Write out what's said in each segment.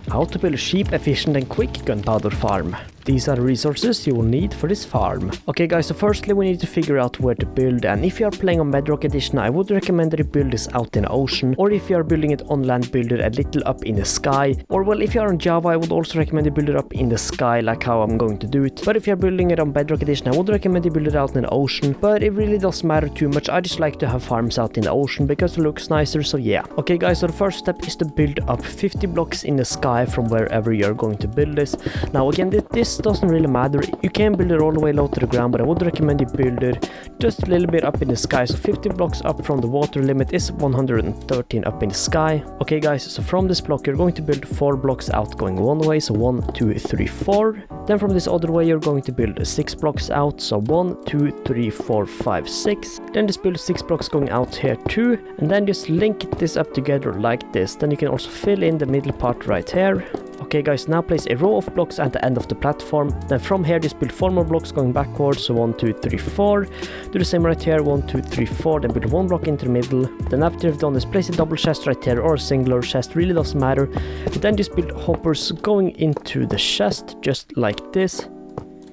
How to build a cheap, efficient and quick gunpowder farm. These are the resources you will need for this farm. Okay guys, so firstly we need to figure out where to build, and if you are playing on Bedrock edition I would recommend that you build this out in the ocean, or if you are building it on land, build it a little up in the sky, or well, if you are on Java I would also recommend you build it up in the sky like how I'm going to do it. But if you are building it on Bedrock edition I would recommend you build it out in the ocean, but it really doesn't matter too much. I just like to have farms out in the ocean because it looks nicer, so yeah. Okay guys, so the first step is to build up 50 blocks in the sky from wherever you're going to build this. Now again, this doesn't really matter. You can build it all the way low to the ground, but I would recommend you build it just a little bit up in the sky. So 50 blocks up from the water limit is 113 up in the sky. Okay guys, so from this block you're going to build 4 blocks out going one way, so 1, 2, 3, 4. Then from this other way you're going to build 6 blocks out, so 1, 2, 3, 4, 5, 6. Then just build 6 blocks going out here too, and then just link this up together like this. Then you can also fill in the middle part right here. Okay guys, now place a row of blocks at the end of the platform. Then from here just build 4 more blocks going backwards, so 1, 2, 3, 4. Do the same right here, 1, 2, 3, 4. Then build 1 block into the middle. Then after you've done this, place a double chest right here or a singular chest, really doesn't matter. Then just build hoppers going into the chest just like this.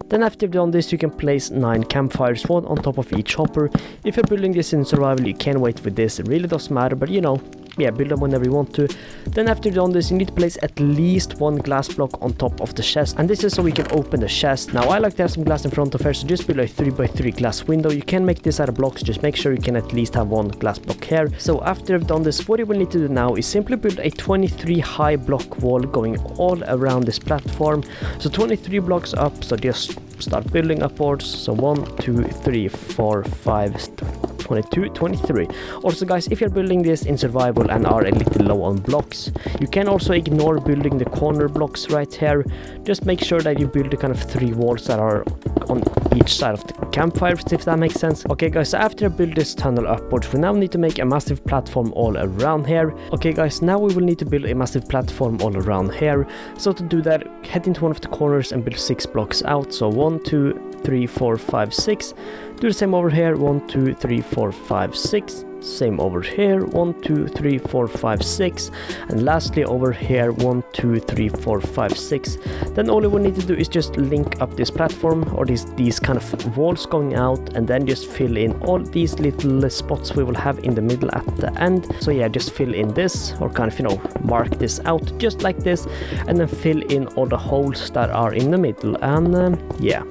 Then after you've done this you can place 9 campfires, 1 on top of each hopper. If you're building this in survival you can wait with this, it really doesn't matter, but you know, yeah, build them whenever you want to. Then after you've done this you need to place at least 1 glass block on top of the chest, and this is so we can open the chest. Now I like to have some glass in front of here, so just build a 3x3 glass window. You can make this out of blocks, just make sure you can at least have 1 glass block here. So after you've done this, what you will need to do now is simply build a 23 high block wall going all around this platform. So 23 blocks up, so just start building upwards. So 1, 2, 3, 4, 5, 22, 23. Also guys, if you're building this in survival and are a little low on blocks, you can also ignore building the corner blocks right here. Just make sure that you build the kind of 3 walls that are on each side of the campfires, if that makes sense. Okay guys, so after I build this tunnel upwards, we now need to make a massive platform all around here. Okay guys, now we will need to build a massive platform all around here. So to do that, head into one of the corners and build 6 blocks out. So 1, 2, 3, 4, 5, 6. Do the same over here, 1, 2, 3, 4, 5, 6. Same over here, 1, 2, 3, 4, 5, 6. And lastly over here, 1, 2, 3, 4, 5, 6. Then all we need to do is just link up this platform, or these kind of walls going out, and then just fill in all these little spots we will have in the middle at the end. So yeah, just fill in this, or kind of, you know, mark this out just like this, and then fill in all the holes that are in the middle, and yeah.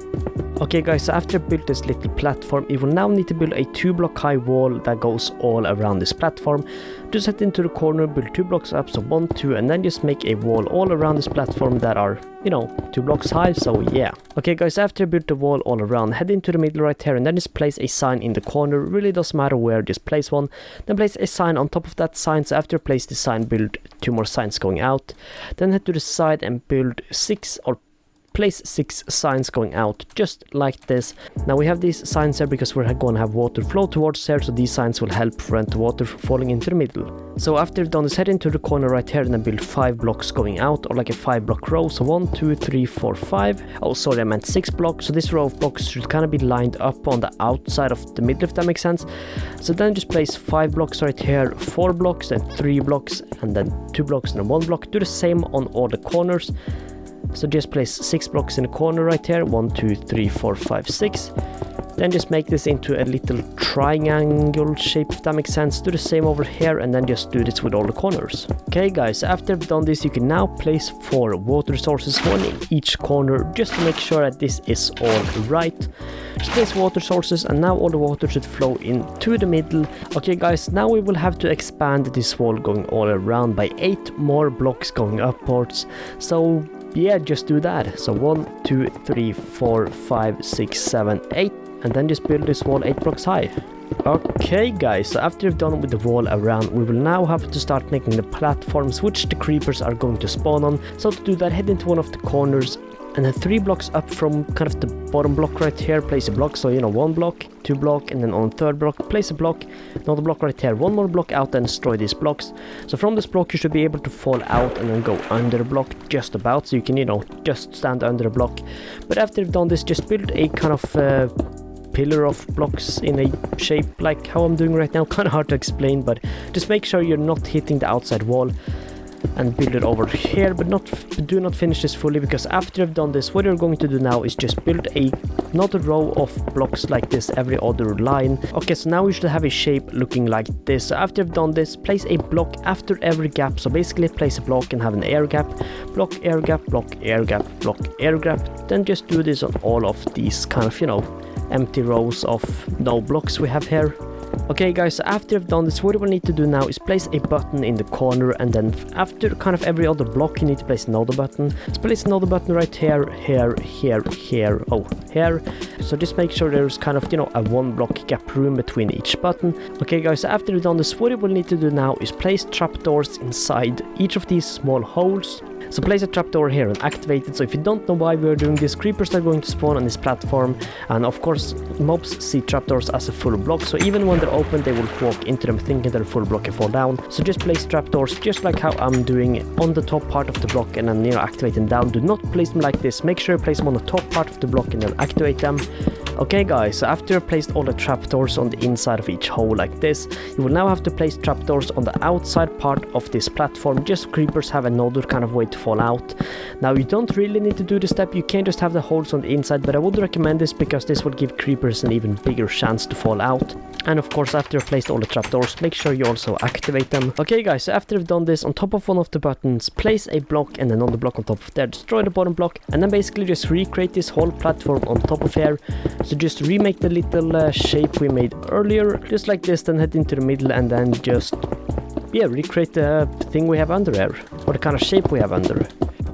Okay guys, so after I built this little platform, you will now need to build a 2 block high wall that goes all around this platform. Just head into the corner, build 2 blocks up, so 1, 2, and then just make a wall all around this platform that are, you know, 2 blocks high, so yeah. Okay guys, after I built the wall all around, head into the middle right here and then just place a sign in the corner. Really doesn't matter where, just place one. Then place a sign on top of that sign, so after you place the sign, build 2 more signs going out. Then head to the side and build 6 or place 6 signs going out just like this. Now we have these signs here because we're going to have water flow towards here, so these signs will help prevent the water falling into the middle. So after you've done this, head into the corner right here and then build 5 blocks going out, or like a 5 block row. So 1, 2, 3, 4, 5. Oh sorry, I meant 6 blocks. So this row of blocks should kind of be lined up on the outside of the middle, if that makes sense. So then just place 5 blocks right here, 4 blocks, then 3 blocks, and then 2 blocks and then 1 block. Do the same on all the corners. So just place 6 blocks in the corner right here, 1, 2, 3, 4, 5, 6. Then just make this into a little triangle shape, if that makes sense. Do the same over here and then just do this with all the corners. Okay guys, after you've done this, you can now place 4 water sources, 1 in each corner, just to make sure that this is all right. Just place water sources, and now all the water should flow into the middle. Okay guys, now we will have to expand this wall going all around by 8 more blocks going upwards. So yeah, just do that. So 1, 2, 3, 4, 5, 6, 7, 8, and then just build this wall 8 blocks high. Okay guys, so after you've done with the wall around, we will now have to start making the platforms which the creepers are going to spawn on. So to do that, head into one of the corners, and then 3 blocks up from kind of the bottom block right here, place a block. So you know, 1 block, 2 block, and then on 3rd block place a block, another block right here, 1 more block out, and destroy these blocks. So from this block you should be able to fall out and then go under the block just about, so you can, you know, just stand under the block. But after you've done this, just build a kind of pillar of blocks in a shape like how I'm doing right now. Kind of hard to explain, but just make sure you're not hitting the outside wall. and build it over here, but do not finish this fully, because after you've done this, what you're going to do now is just build another row of blocks like this every other line. Okay, so now we should have a shape looking like this. So after you've done this, place a block after every gap. So basically place a block and have an air gap, block, air gap, block, air gap, block, air gap. Then just do this on all of these kind of, you know, empty rows of no blocks we have here. Okay guys, so after you've done this, what you will need to do now is place a button in the corner, and then after kind of every other block you need to place another button. So place another button right here, here, here, here, oh, here. So just make sure there's kind of, you know, a 1 block gap room between each button. Okay guys, so after you've done this, what you will need to do now is place trapdoors inside each of these small holes. So place a trapdoor here and activate it. So if you don't know why we're doing this, creepers are going to spawn on this platform, and of course mobs see trapdoors as a full block, so even when they're open they will walk into them thinking they're a full block and fall down. So just place trapdoors just like how I'm doing on the top part of the block, and then, you know, activate them down. Do not place them like this. Make sure you place them on the top part of the block and then activate them. Okay guys, so after you've placed all the trapdoors on the inside of each hole like this, you will now have to place trapdoors on the outside part of this platform, just so creepers have another kind of way to fall out. Now you don't really need to do this step, you can just have the holes on the inside, but I would recommend this because this will give creepers an even bigger chance to fall out. And of course, after you've placed all the trapdoors, make sure you also activate them. Okay guys, so after you've done this, on top of one of the buttons, place a block, and then another block on top of there, destroy the bottom block, and then basically just recreate this whole platform on top of here. So just remake the little shape we made earlier, just like this, then head into the middle, and then just, yeah, recreate the thing we have under here, or the kind of shape we have under.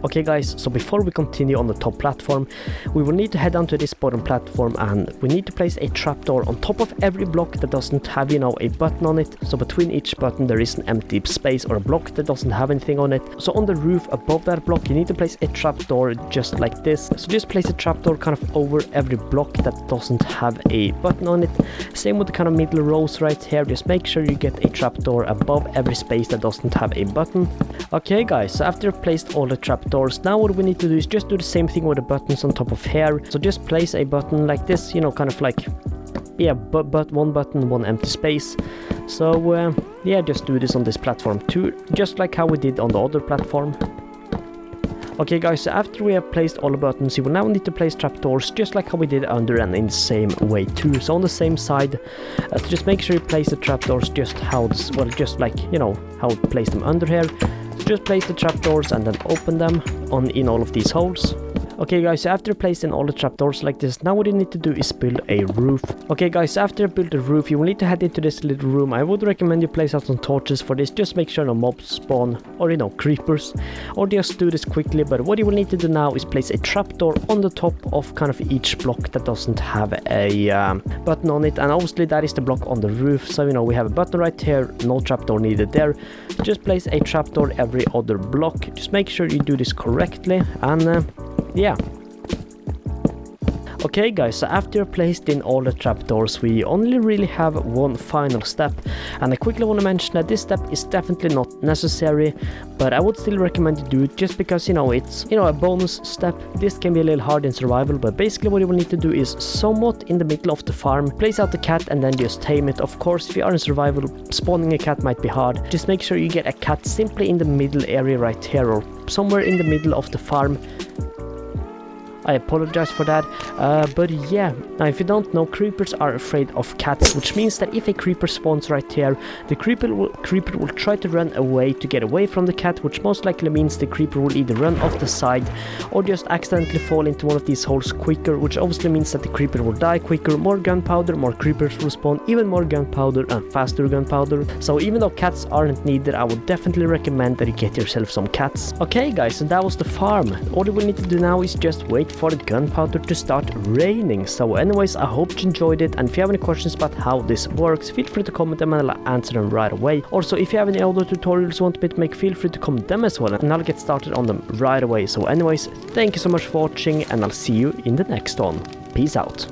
Okay guys, so before we continue on the top platform, we will need to head down to this bottom platform, and we need to place a trapdoor on top of every block that doesn't have, you know, a button on it. So between each button there is an empty space or a block that doesn't have anything on it. So on the roof above that block you need to place a trapdoor just like this. So just place a trapdoor kind of over every block that doesn't have a button on it. Same with the kind of middle rows right here, just make sure you get a trapdoor above every space that doesn't have a button. Okay guys, so after you've placed all the trapdoors, now what we need to do is just do the same thing with the buttons on top of here. So just place a button like this, you know, kind of like, yeah, but one button, one empty space. So yeah, just do this on this platform too, just like how we did on the other platform. Okay guys, so after we have placed all the buttons, you will now need to place trapdoors just like how we did under, and in the same way too. So on the same side, so just make sure you place the trapdoors just how this, well, just like, you know, how we place them under here. So just place the trapdoors and then open them in all of these holes. Okay guys, so after placing all the trapdoors like this, now what you need to do is build a roof. Okay guys, so after you build the roof, you will need to head into this little room. I would recommend you place out some torches for this, just make sure no mobs spawn, or, you know, creepers, or just do this quickly. But what you will need to do now is place a trapdoor on the top of kind of each block that doesn't have a button on it, and obviously that is the block on the roof. So, you know, we have a button right here, no trapdoor needed there. So just place a trapdoor every other block. Just make sure you do this correctly, and yeah. Okay guys, so after you've placed in all the trapdoors, we only really have one final step, and I quickly want to mention that this step is definitely not necessary, but I would still recommend you do it just because, you know, it's, you know, a bonus step. This can be a little hard in survival, but basically what you will need to do is somewhat in the middle of the farm, place out the cat and then just tame it. Of course, if you are in survival, spawning a cat might be hard. Just make sure you get a cat simply in the middle area right here, or somewhere in the middle of the farm. I apologize for that, but yeah, now if you don't know, creepers are afraid of cats, which means that if a creeper spawns right here, the creeper will try to run away to get away from the cat, which most likely means the creeper will either run off the side or just accidentally fall into one of these holes quicker, which obviously means that the creeper will die quicker. More gunpowder, more creepers will spawn, even more gunpowder and faster gunpowder. So even though cats aren't needed, I would definitely recommend that you get yourself some cats. Okay guys, so that was the farm. All you will need to do now is just wait for the gunpowder to start raining. So anyways, I hope you enjoyed it, and if you have any questions about how this works, feel free to comment them and I'll answer them right away. Also, if you have any other tutorials you want me to make, feel free to comment them as well, and I'll get started on them right away. So anyways, thank you so much for watching, and I'll see you in the next one. Peace out.